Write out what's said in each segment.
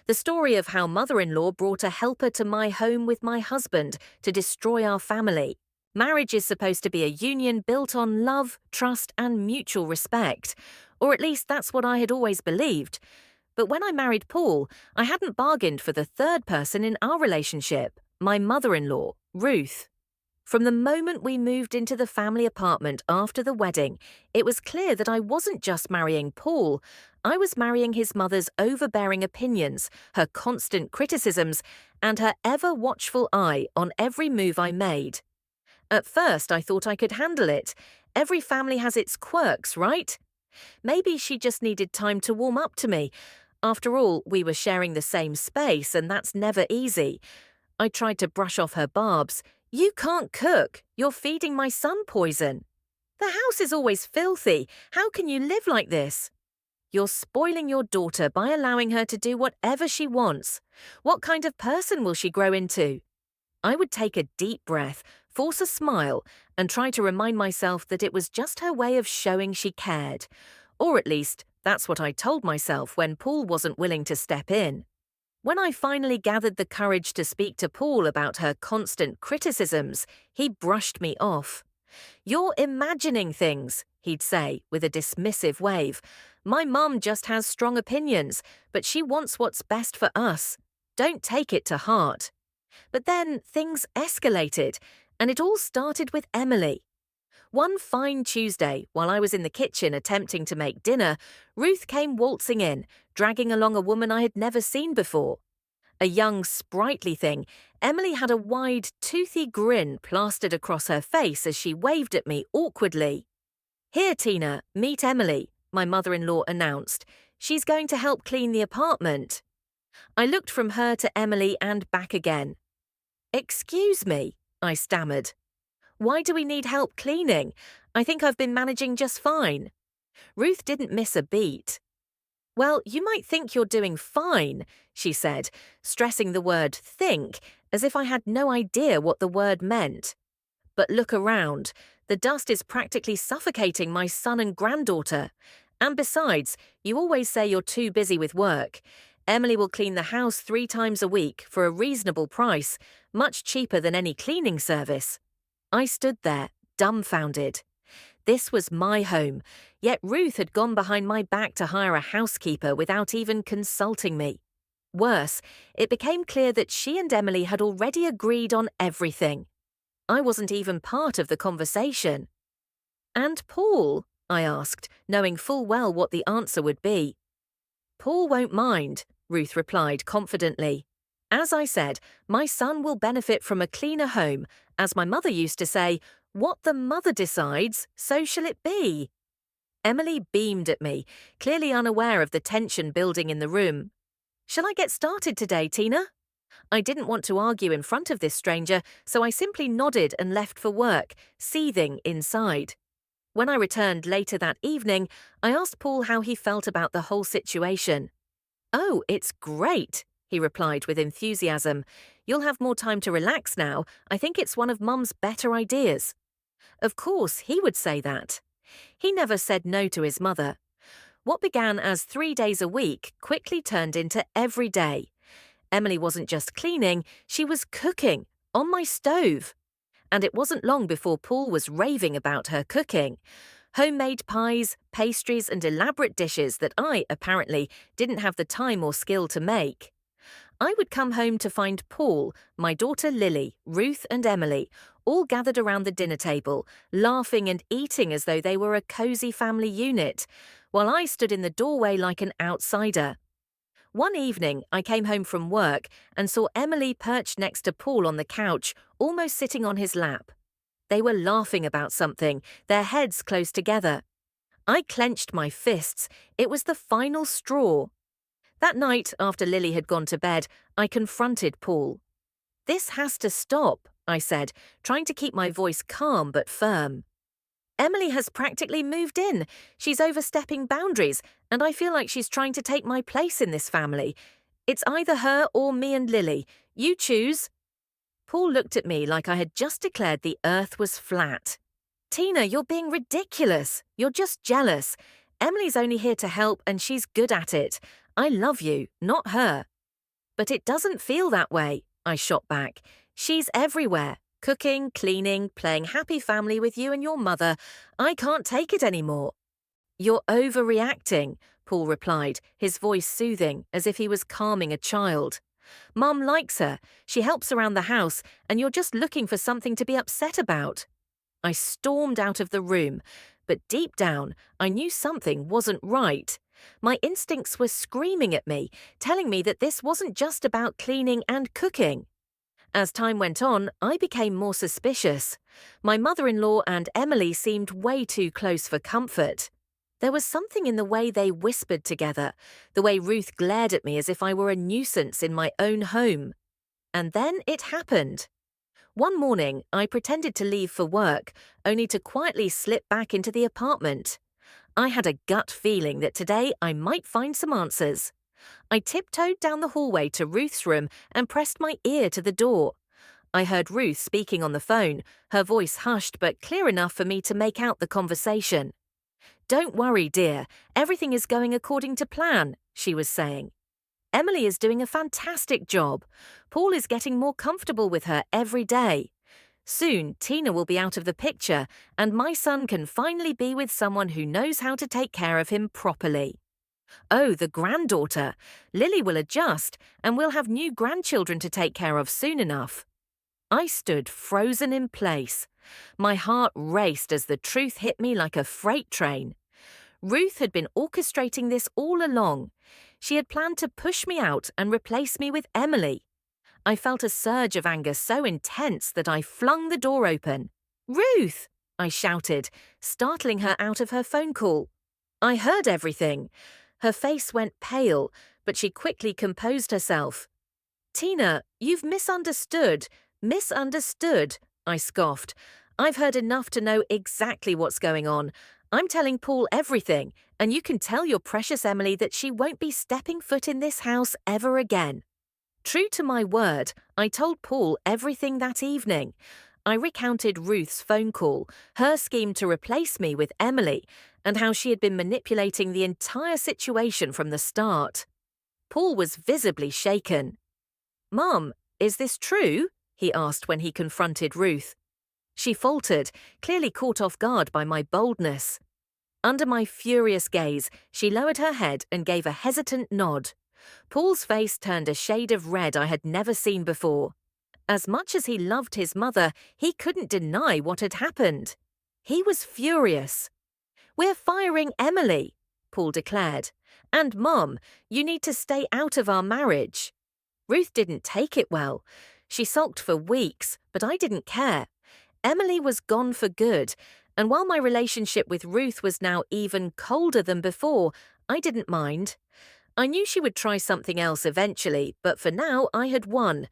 The story of how mother-in-law brought a helper to my home with my husband to destroy our family. Marriage is supposed to be a union built on love, trust, and mutual respect. Or at least that's what I had always believed. But when I married Paul, I hadn't bargained for the third person in our relationship, my mother-in-law, Ruth. From the moment we moved into the family apartment after the wedding, it was clear that I wasn't just marrying Paul, I was marrying his mother's overbearing opinions, her constant criticisms, and her ever-watchful eye on every move I made. At first, I thought I could handle it. Every family has its quirks, right? Maybe she just needed time to warm up to me. After all, we were sharing the same space, and that's never easy. I tried to brush off her barbs. "You can't cook. You're feeding my son poison. The house is always filthy. How can you live like this? You're spoiling your daughter by allowing her to do whatever she wants. What kind of person will she grow into?" I would take a deep breath, force a smile, and try to remind myself that it was just her way of showing she cared. Or at least, that's what I told myself when Paul wasn't willing to step in. When I finally gathered the courage to speak to Paul about her constant criticisms, he brushed me off. "You're imagining things," he'd say with a dismissive wave. "My mum just has strong opinions, but she wants what's best for us. Don't take it to heart." But then things escalated, and it all started with Emily. One fine Tuesday, while I was in the kitchen attempting to make dinner, Ruth came waltzing in, dragging along a woman I had never seen before. A young, sprightly thing, Emily had a wide, toothy grin plastered across her face as she waved at me awkwardly. "Here, Tina, meet Emily," my mother-in-law announced. "She's going to help clean the apartment." I looked from her to Emily and back again. "Excuse me," I stammered. "Why do we need help cleaning? I think I've been managing just fine." Ruth didn't miss a beat. "Well, you might think you're doing fine," she said, stressing the word think, as if I had no idea what the word meant. "But look around. The dust is practically suffocating my son and granddaughter. And besides, you always say you're too busy with work. Emily will clean the house 3 times a week for a reasonable price, much cheaper than any cleaning service." I stood there, dumbfounded. This was my home, yet Ruth had gone behind my back to hire a housekeeper without even consulting me. Worse, it became clear that she and Emily had already agreed on everything. I wasn't even part of the conversation. "And Paul?" I asked, knowing full well what the answer would be. "Paul won't mind," Ruth replied confidently. "As I said, my son will benefit from a cleaner home. As my mother used to say, what the mother decides, so shall it be." Emily beamed at me, clearly unaware of the tension building in the room. "Shall I get started today, Tina?" I didn't want to argue in front of this stranger, so I simply nodded and left for work, seething inside. When I returned later that evening, I asked Paul how he felt about the whole situation. "Oh, it's great," he replied with enthusiasm. "You'll have more time to relax now. I think it's one of Mum's better ideas." Of course, he would say that. He never said no to his mother. What began as 3 days a week quickly turned into every day. Emily wasn't just cleaning, she was cooking, on my stove. And it wasn't long before Paul was raving about her cooking. Homemade pies, pastries, and elaborate dishes that I, apparently, didn't have the time or skill to make. I would come home to find Paul, my daughter Lily, Ruth, and Emily, all gathered around the dinner table, laughing and eating as though they were a cozy family unit, while I stood in the doorway like an outsider. One evening, I came home from work and saw Emily perched next to Paul on the couch, almost sitting on his lap. They were laughing about something, their heads close together. I clenched my fists. It was the final straw. That night, after Lily had gone to bed, I confronted Paul. "This has to stop," I said, trying to keep my voice calm but firm. "Emily has practically moved in. She's overstepping boundaries, and I feel like she's trying to take my place in this family. It's either her or me and Lily. You choose." Paul looked at me like I had just declared the earth was flat. "Tina, you're being ridiculous. You're just jealous. Emily's only here to help, and she's good at it. I love you, not her." But it doesn't feel that way, I shot back. She's everywhere. Cooking, cleaning, playing happy family with you and your mother. I can't take it anymore. You're overreacting, Paul replied, his voice soothing, as if he was calming a child. Mum likes her, she helps around the house, and you're just looking for something to be upset about. I stormed out of the room, but deep down, I knew something wasn't right. My instincts were screaming at me, telling me that this wasn't just about cleaning and cooking. As time went on, I became more suspicious. My mother-in-law and Emily seemed way too close for comfort. There was something in the way they whispered together, the way Ruth glared at me as if I were a nuisance in my own home. And then it happened. One morning, I pretended to leave for work, only to quietly slip back into the apartment. I had a gut feeling that today I might find some answers. I tiptoed down the hallway to Ruth's room and pressed my ear to the door. I heard Ruth speaking on the phone, her voice hushed but clear enough for me to make out the conversation. "Don't worry, dear. Everything is going according to plan," she was saying. "Emily is doing a fantastic job. Paul is getting more comfortable with her every day. Soon, Tina will be out of the picture, and my son can finally be with someone who knows how to take care of him properly. Oh, the granddaughter. Lily will adjust, and we'll have new grandchildren to take care of soon enough." I stood frozen in place. My heart raced as the truth hit me like a freight train. Ruth had been orchestrating this all along. She had planned to push me out and replace me with Emily. I felt a surge of anger so intense that I flung the door open. "Ruth!" I shouted, startling her out of her phone call. I heard everything. Her face went pale, but she quickly composed herself. "Tina, you've misunderstood. Misunderstood," I scoffed. "I've heard enough to know exactly what's going on. I'm telling Paul everything, and you can tell your precious Emily that she won't be stepping foot in this house ever again." True to my word, I told Paul everything that evening. I recounted Ruth's phone call, her scheme to replace me with Emily, and how she had been manipulating the entire situation from the start. Paul was visibly shaken. "Mum, is this true?" he asked when he confronted Ruth. She faltered, clearly caught off guard by my boldness. Under my furious gaze, she lowered her head and gave a hesitant nod. Paul's face turned a shade of red I had never seen before. As much as he loved his mother, he couldn't deny what had happened. He was furious. "We're firing Emily," Paul declared. "And Mum, you need to stay out of our marriage." Ruth didn't take it well. She sulked for weeks, but I didn't care. Emily was gone for good, and while my relationship with Ruth was now even colder than before, I didn't mind. I knew she would try something else eventually, but for now I had won.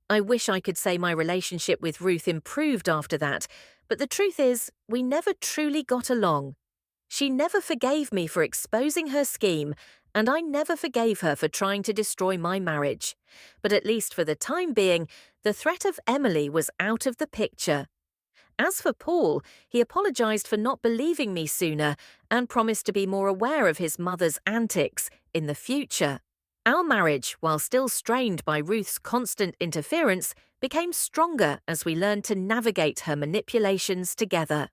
I wish I could say my relationship with Ruth improved after that, but the truth is, we never truly got along. She never forgave me for exposing her scheme, and I never forgave her for trying to destroy my marriage. But at least for the time being, the threat of Emily was out of the picture. As for Paul, he apologized for not believing me sooner and promised to be more aware of his mother's antics in the future. Our marriage, while still strained by Ruth's constant interference, became stronger as we learned to navigate her manipulations together.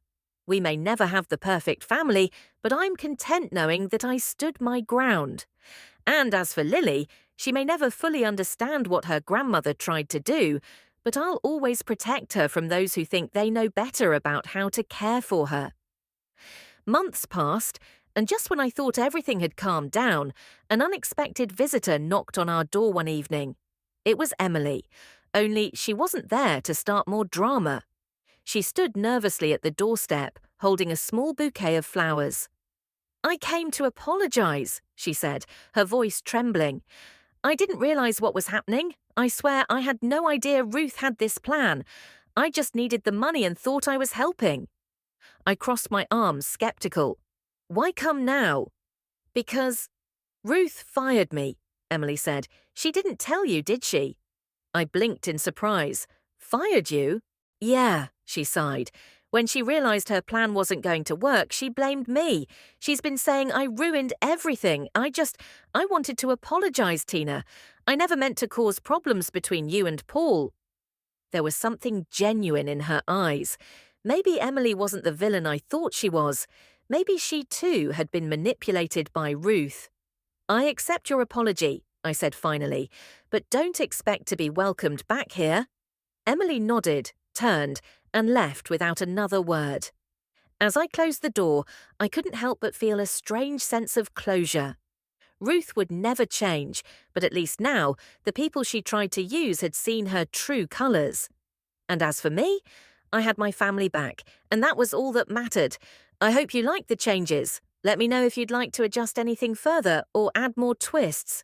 We may never have the perfect family, but I'm content knowing that I stood my ground. And as for Lily, she may never fully understand what her grandmother tried to do, but I'll always protect her from those who think they know better about how to care for her. Months passed, and just when I thought everything had calmed down, an unexpected visitor knocked on our door one evening. It was Emily, only she wasn't there to start more drama. She stood nervously at the doorstep, holding a small bouquet of flowers. "I came to apologize," she said, her voice trembling. "I didn't realize what was happening. I swear I had no idea Ruth had this plan. I just needed the money and thought I was helping." I crossed my arms, skeptical. "Why come now?" "Because Ruth fired me," Emily said. "She didn't tell you, did she?" I blinked in surprise. "Fired you?" "Yeah," she sighed. When she realized her plan wasn't going to work, she blamed me. She's been saying I ruined everything. I wanted to apologize, Tina. I never meant to cause problems between you and Paul. There was something genuine in her eyes. Maybe Emily wasn't the villain I thought she was. Maybe she too had been manipulated by Ruth. I accept your apology, I said finally, but don't expect to be welcomed back here. Emily nodded, turned, and left without another word. As I closed the door, I couldn't help but feel a strange sense of closure. Ruth would never change, but at least now, the people she tried to use had seen her true colours. And as for me, I had my family back, and that was all that mattered. I hope you liked the changes. Let me know if you'd like to adjust anything further or add more twists.